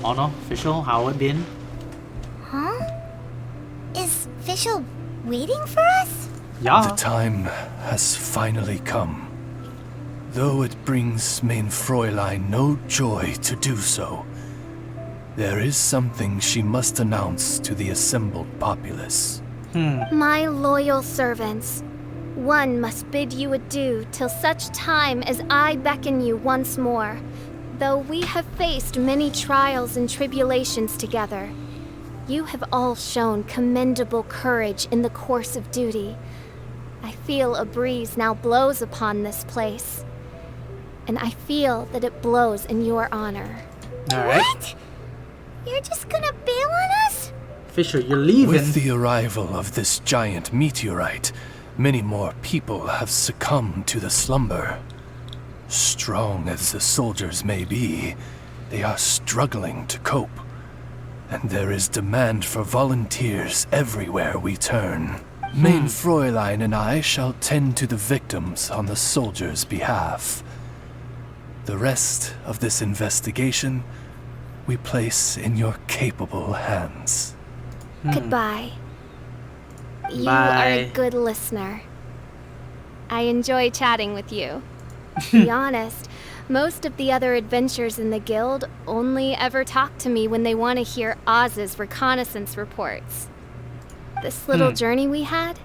Mona, Fischl, how it been? Huh? Is Fischl waiting for us? Yeah. The time has finally come. Though it brings main Fräulein no joy to do so, there is something she must announce to the assembled populace. My loyal servants, one must bid you adieu till such time as I beckon you once more. Though we have faced many trials and tribulations together, you have all shown commendable courage in the course of duty. I feel a breeze now blows upon this place, and I feel that it blows in your honor. Alright. What? You're just gonna bail on us? Fischl, you're leaving. With the arrival of this giant meteorite, many more people have succumbed to the slumber. Strong as the soldiers may be, they are struggling to cope. And there is demand for volunteers everywhere we turn. Main Fräulein and I shall tend to the victims on the soldiers' behalf. The rest of this investigation we place in your capable hands. Goodbye. You Bye. are a good listener. I enjoy chatting with you. To be honest, most of the other adventurers in the guild only ever talk to me when they want to hear Oz's reconnaissance reports. This little journey we had,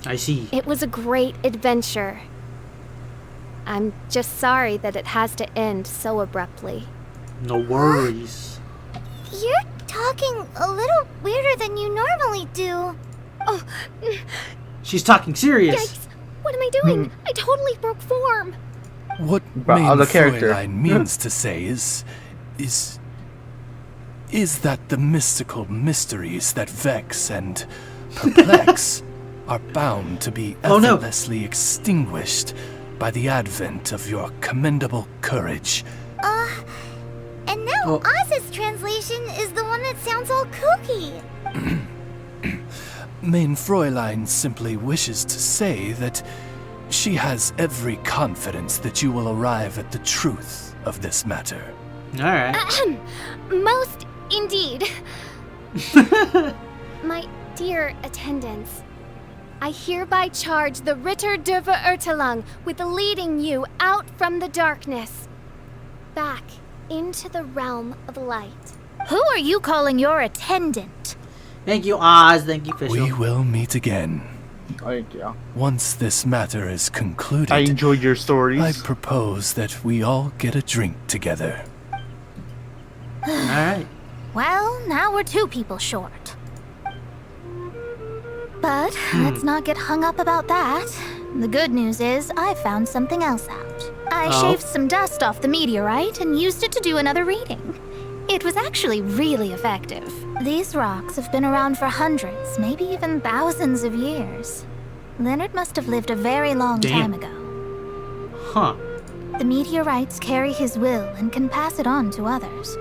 I see. it was a great adventure. I'm just sorry that it has to end so abruptly. No worries. You're talking a little weirder than you normally do. Oh, She's talking serious. yikes. What am I doing? I totally broke form. What About main other character. Fräulein means to say is that the mystical mysteries that vex and perplex are bound to be Oh, no. effortlessly extinguished by the advent of your commendable courage. And now Oh. Oz's translation is the one that sounds all kooky. Main Fräulein simply wishes to say that she has every confidence that you will arrive at the truth of this matter. Alright. Most indeed. My dear attendants, I hereby charge the Ritter der Verurteilung with leading you out from the darkness, back into the realm of light. Who are you calling your attendant? Thank you, Oz. Thank you, We Fischl. will meet again. Thank you. Once this matter is concluded, I enjoyed your I stories. propose that we all get a drink together. Alright. Well, now we're 2 people short. But let's not get hung up about that. The good news is I found something else out. I Oh. shaved some dust off the meteorite and used it to do another reading. It was actually really effective. These rocks have been around for hundreds, maybe even thousands of years. Leonard must have lived a very long Damn. time ago. Huh. The meteorites carry his will and can pass it on to others.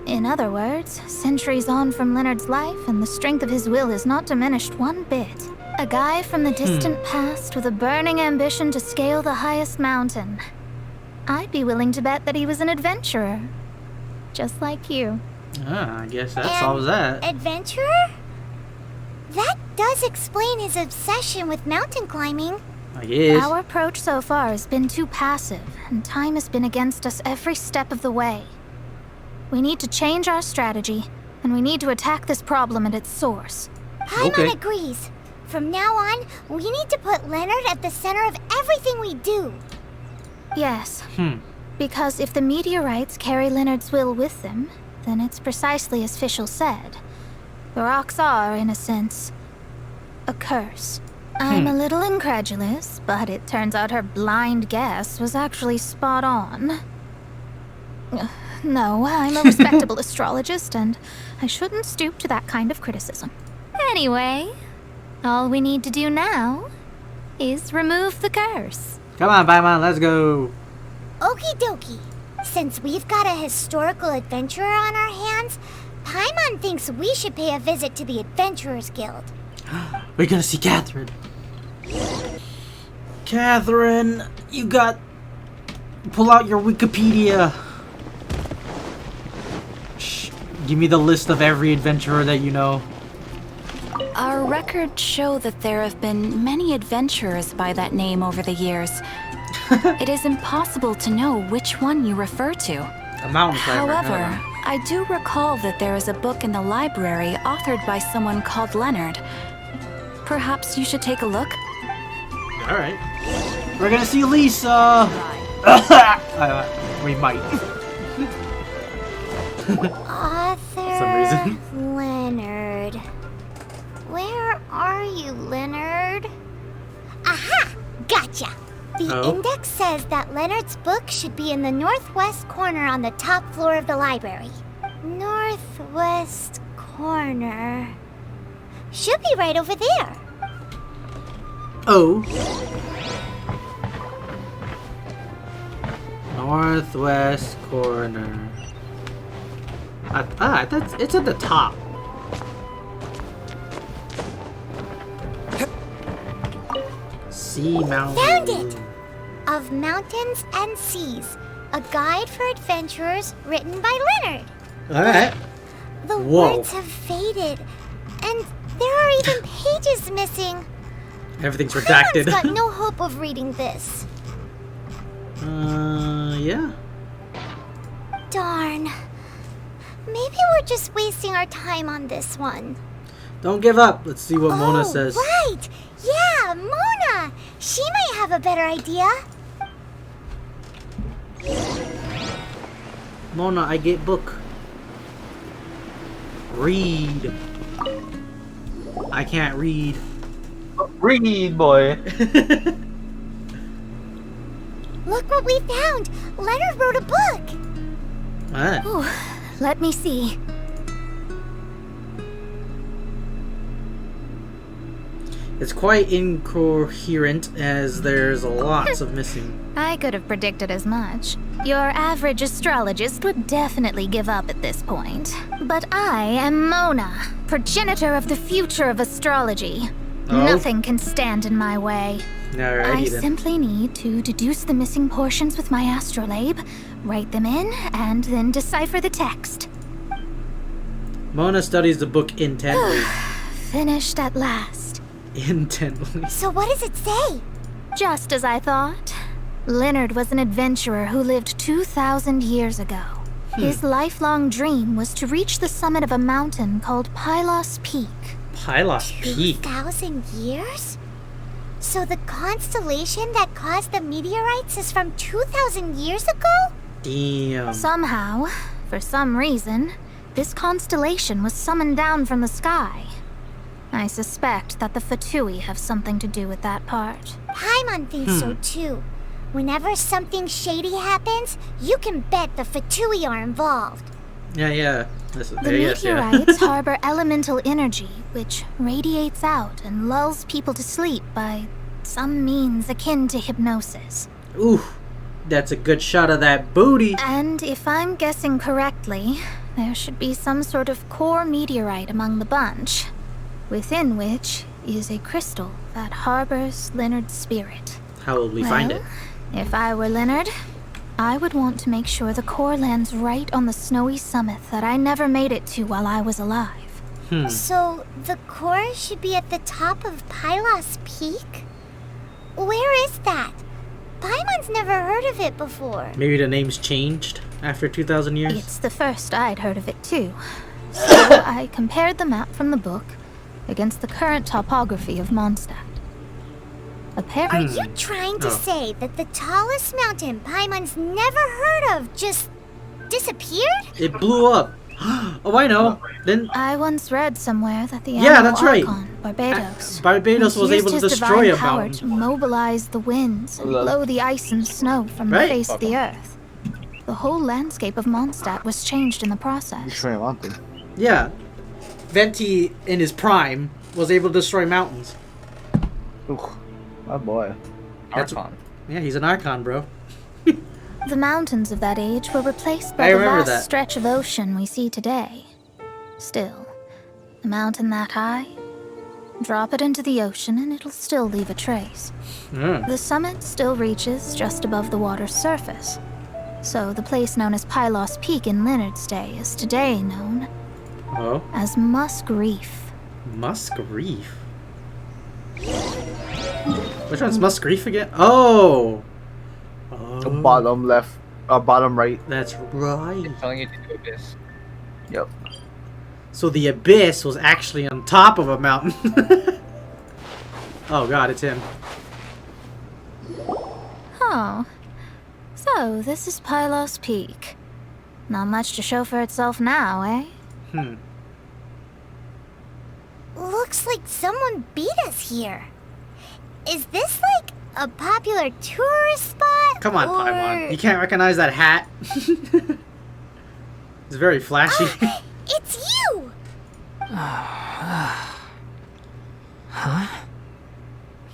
In other words, centuries on from Leonard's life, and the strength of his will is not diminished one bit. A guy from the distant past with a burning ambition to scale the highest mountain. I'd be willing to bet that he was an adventurer. Just like you. I guess that solves that. Adventurer? That does explain his obsession with mountain climbing. I guess. Our approach so far has been too passive, and time has been against us every step of the way. We need to change our strategy, and we need to attack this problem at its source. Paimon Okay. agrees. From now on, we need to put Leonard at the center of everything we do. Yes. Because if the meteorites carry Leonard's will with them, then it's precisely as Fischl said. The rocks are, in a sense, a curse. I'm a little incredulous, but it turns out her blind guess was actually spot on. No, I'm a respectable astrologist, and I shouldn't stoop to that kind of criticism. Anyway, all we need to do now is remove the curse. Come on, Paimon, let's go. Okie dokie. Since we've got a historical adventurer on our hands, Paimon thinks we should pay a visit to the Adventurers Guild. We're gonna see Catherine. Catherine, you got... Pull out your Wikipedia. Give me the list of every adventurer that you know. Our records show that there have been many adventurers by that name over the years. It is impossible to know which one you refer to. A mountain climber. However, I do recall that there is a book in the library authored by someone called Leonard. Perhaps you should take a look? Alright. We're gonna see Lisa! We might. Author some reason. Leonard. Where are you, Leonard? Aha! Gotcha! The index says that Leonard's book should be in the northwest corner on the top floor of the library. Northwest corner. Should be right over there. Oh. Northwest corner. That's it's at the top. Sea Mountain. Found it! Of Mountains and Seas, a guide for adventurers written by Leonard. Alright. The Whoa. words have faded, and there are even pages missing. Everything's Paimon redacted. got no hope of reading this. Yeah. Darn. Maybe we're just wasting our time on this one. Don't give up. Let's see what Mona says. Right! Yeah, Mona! She might have a better idea. Mona, I get book. Read. I can't read. Read, boy. Look what we found! Leonard wrote a book! What? Ooh, let me see. It's quite incoherent as there's lots of missing. I could have predicted as much. Your average astrologist would definitely give up at this point. But I am Mona, progenitor of the future of astrology. Oh. Nothing can stand in my way. I Alrighty then. simply need to deduce the missing portions with my astrolabe, write them in, and then decipher the text. Mona studies the book intently. Finished at last. Intently. So what does it say? Just as I thought. Leonard was an adventurer who lived 2,000 years ago. His lifelong dream was to reach the summit of a mountain called Pylos Peak. Pylos Peak. 2,000 years? So the constellation that caused the meteorites is from 2,000 years ago? Damn. Somehow, for some reason, this constellation was summoned down from the sky. I suspect that the Fatui have something to do with that part. Paimon thinks so too. Whenever something shady happens, you can bet the Fatui are involved. Yeah. Listen, The yes, yeah. meteorites harbor elemental energy, which radiates out and lulls people to sleep by some means akin to hypnosis. Ooh, that's a good shot of that booty. And if I'm guessing correctly, there should be some sort of core meteorite among the bunch, within which is a crystal that harbors Leonard's spirit. How will we find it? If I were Leonard, I would want to make sure the core lands right on the snowy summit that I never made it to while I was alive. So the core should be at the top of Pylos Peak? Where is that? Paimon's never heard of it before. Maybe the name's changed after 2,000 years? It's the first I'd heard of it too. So I compared the map from the book against the current topography of Mondstadt. Are Apparently, you trying to say that the tallest mountain Paimon's never heard of just disappeared? It blew up. Oh, I know. Then I once read somewhere that the Yeah, animal that's right. Archon, Barbados, Barbados was used able to his destroy divine a power mountain. to mobilize the winds and Lol. blow the ice and snow from the Right. face of the earth. The whole landscape of Mondstadt was changed in the process. Destroy a mountain. Yeah. Venti, in his prime, was able to destroy mountains. Ooh, my boy. That's- Archon. Yeah, he's an Archon, bro. The mountains of that age were replaced I by the remember vast that. stretch of ocean we see today. Still, a mountain that high, drop it into the ocean and it'll still leave a trace. Mm. The summit still reaches just above the water's surface. So the place known as Pylos Peak in Leonard's day is today known Oh, as Musk Reef. Musk Reef. Which one's Musk Reef again? Oh! The bottom left, bottom right. That's right. Telling you to do this. Yep. So the abyss was actually on top of a mountain. Oh god, it's him. Oh. So this is Pylos Peak. Not much to show for itself now, eh? Looks like someone beat us here. Is this like a popular tourist spot? Come on, or... Paimon. You can't recognize that hat? It's very flashy. It's you!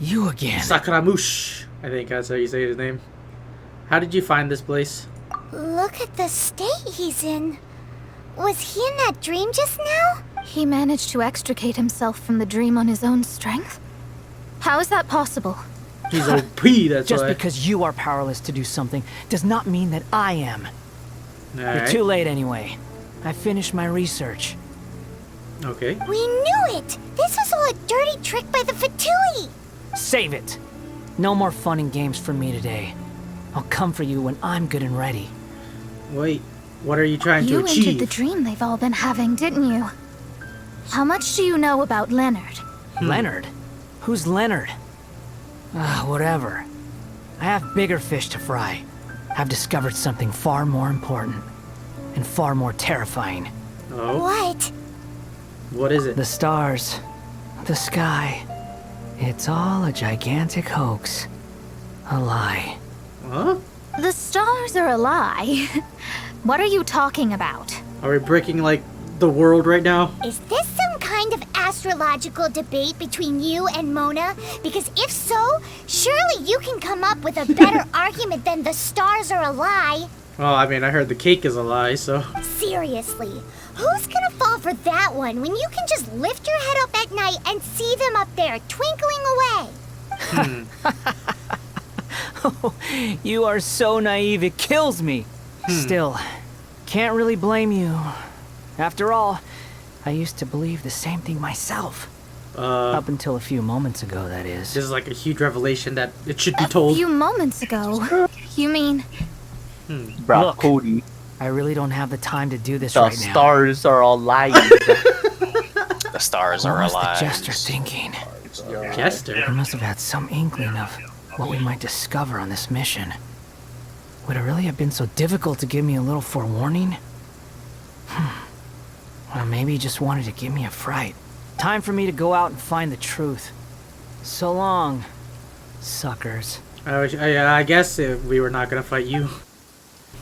You again. Sakuramush. I think that's how you say his name. How did you find this place? Look at the state he's in. Was he in that dream just now? He managed to extricate himself from the dream on his own strength? How is that possible? He's OP, that's Just why. because you are powerless to do something does not mean that I am. You're Alright. too late anyway. I finished my research. Okay. We knew it! This was all a dirty trick by the Fatui! Save it! No more fun and games for me today. I'll come for you when I'm good and ready. Wait, what are you trying You to achieve? entered the dream they've all been having, didn't you? How much do you know about Leonard? Leonard? Who's Leonard? Whatever. I have bigger fish to fry. I've discovered something far more important. And far more terrifying. Oh, What? what is it? The stars. The sky. It's all a gigantic hoax. A lie. Huh? The stars are a lie. What are you talking about? Are we breaking, like, the world right now? Is this some kind of astrological debate between you and Mona? Because if so, surely you can come up with a better argument than the stars are a lie. Well, I mean, I heard the cake is a lie, so... Seriously, who's gonna fall for that one when you can just lift your head up at night and see them up there twinkling away? You are so naive, it kills me. Still, can't really blame you. After all, I used to believe the same thing myself. Up until a few moments ago, that is. This is like a huge revelation that it should be A told. few moments ago. You mean... Bruh, Look. Cody. I really don't have the time to do this The right now. stars are all lying. The stars What are was the alive. jester thinking? He Jester? must have had some inkling of what we might discover on this mission. Would it really have been so difficult to give me a little forewarning? Or maybe he just wanted to give me a fright. Time for me to go out and find the truth. So long, suckers. I guess we were not gonna fight you.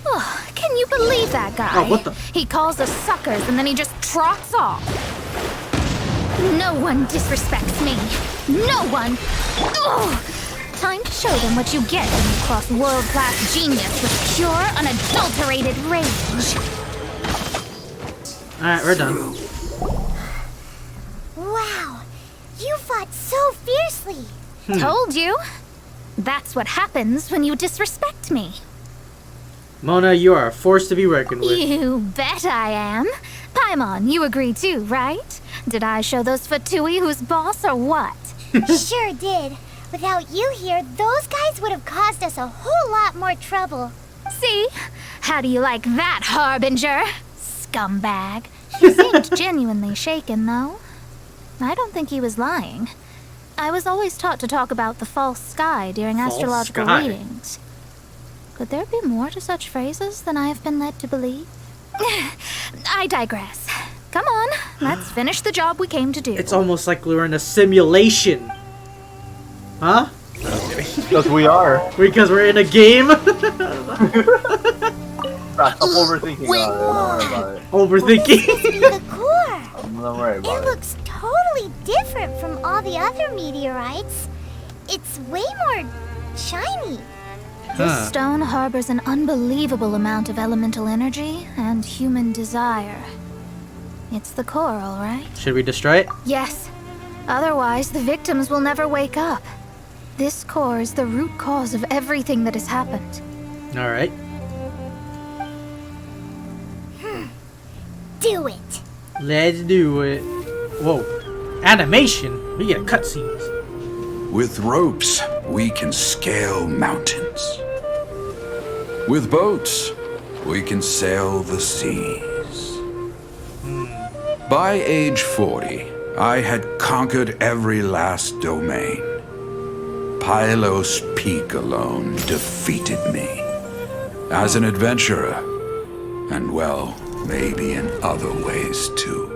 Oh, can you believe that guy? Oh, what the- He calls us suckers and then he just trots off. No one disrespects me. No one. Ugh. Time to show them what you get when you cross world-class genius with pure, unadulterated rage. Alright, we're done. Wow, you fought so fiercely. Told you. That's what happens when you disrespect me. Mona, you are a force to be reckoned with. You bet I am. Paimon, you agree too, right? Did I show those Fatui who's boss or what? Sure did. Without you here, those guys would have caused us a whole lot more trouble. See? How do you like that, Harbinger? Scumbag. He seemed genuinely shaken, though. I don't think he was lying. I was always taught to talk about the false sky during False astrological sky? readings. Could there be more to such phrases than I have been led to believe? I digress. Come on, let's finish the job we came to do. It's almost like we're in a simulation. Huh? Because we are. Because we're in a game? Bruh, stop overthinking. Don't worry about it. Overthinking. The core. Don't worry It about it. looks totally different from all the other meteorites. It's way more shiny. This stone harbors an unbelievable amount of elemental energy and human desire. It's the core, all right? Should we destroy it? Yes. Otherwise, the victims will never wake up. This core is the root cause of everything that has happened. Alright. do it. Let's do it. Whoa. Animation? We get cutscenes. With ropes, we can scale mountains. With boats, we can sail the seas. By age 40, I had conquered every last domain. Pylos Peak alone defeated me. As an adventurer, and well, maybe in other ways too.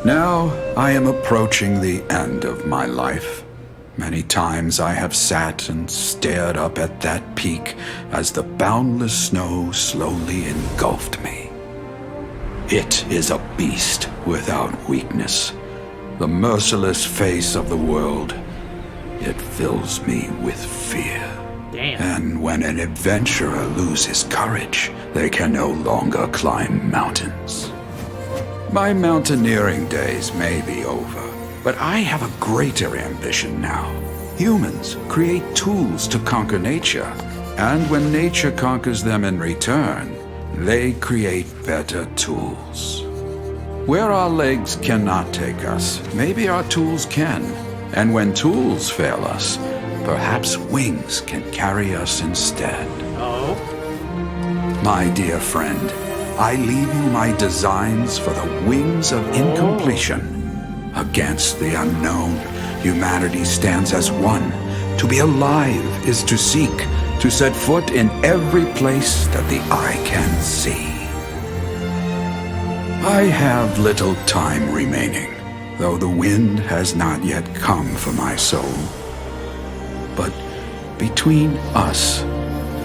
Now, I am approaching the end of my life. Many times I have sat and stared up at that peak as the boundless snow slowly engulfed me. It is a beast without weakness, the merciless face of the world. It fills me with fear. Damn. And when an adventurer loses courage, they can no longer climb mountains. My mountaineering days may be over, but I have a greater ambition now. Humans create tools to conquer nature, and when nature conquers them in return, they create better tools. Where our legs cannot take us, maybe our tools can. And when tools fail us, perhaps wings can carry us instead. Oh. My dear friend, I leave you my designs for the wings of incompletion. Against the unknown, humanity stands as one. To be alive is to seek, to set foot in every place that the eye can see. I have little time remaining, though the wind has not yet come for my soul. But between us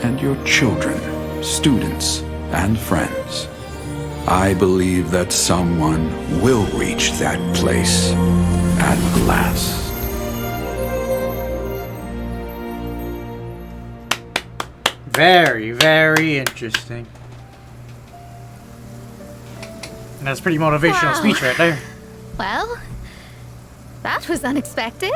and your children, students, and friends, I believe that someone will reach that place at last. Very, very interesting. And that's a pretty motivational Wow. speech right there. Well, that was unexpected.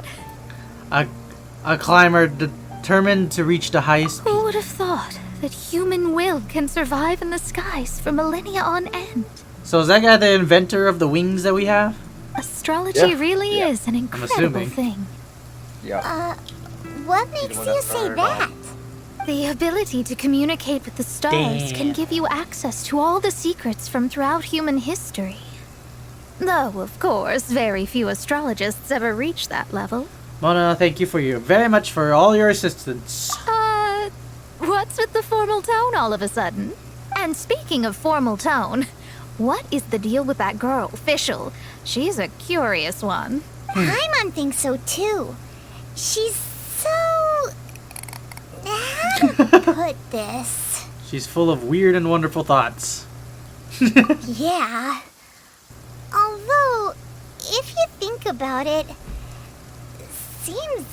A climber determined to reach the highest peak. Who would have thought that human will can survive in the skies for millennia on end? So is that guy the inventor of the wings that we have? Astrology Yeah. really Yeah. is an incredible assuming. thing. Yeah. What makes you say that? The ability to communicate with the stars can give you access to all the secrets from throughout human history. Though, of course, very few astrologists ever reach that level. Mona, thank you very much for all your assistance. What's with the formal tone all of a sudden? And speaking of formal tone, what is the deal with that girl, Fischl? She's a curious one. Paimon thinks so too. She's so... How to put this? She's full of weird and wonderful thoughts. Yeah. Although, if you think about it, seems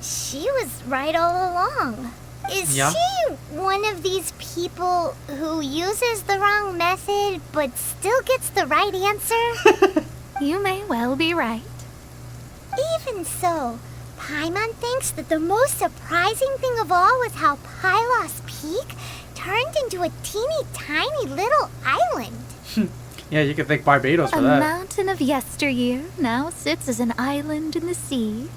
she was right all along. Is Yeah. she one of these people who uses the wrong method but still gets the right answer? You may well be right. Even so, Paimon thinks that the most surprising thing of all was how Pylos Peak turned into a teeny tiny little island. Yeah, you can thank Barbados for A that. mountain of yesteryear now sits as an island in the sea.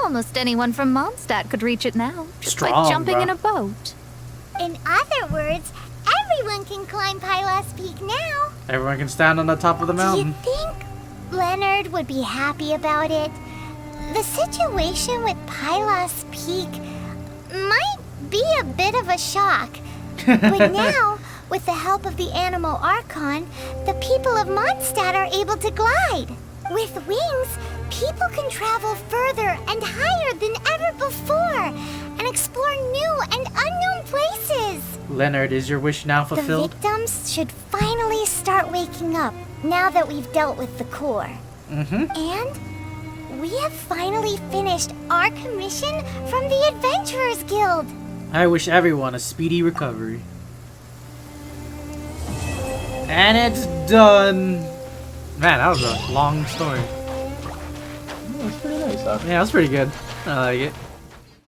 Almost anyone from Mondstadt could reach it now, just by Strong, jumping bruh. in a boat. In other words, everyone can climb Pylos Peak now. Everyone can stand on the top of the Do you mountain. think Leonard would be happy about it? The situation with Pylos Peak might be a bit of a shock. But now, with the help of the Animal Archon, the people of Mondstadt are able to glide. With wings, people can travel further and higher than ever before and explore new and unknown places. Leonard, is your wish now The fulfilled? victims should finally start waking up now that we've dealt with the core. And we have finally finished our commission from the Adventurers Guild. I wish everyone a speedy recovery. And it's done. Man, that was a long story. That's pretty nice, huh? Yeah, that's pretty good. I like it.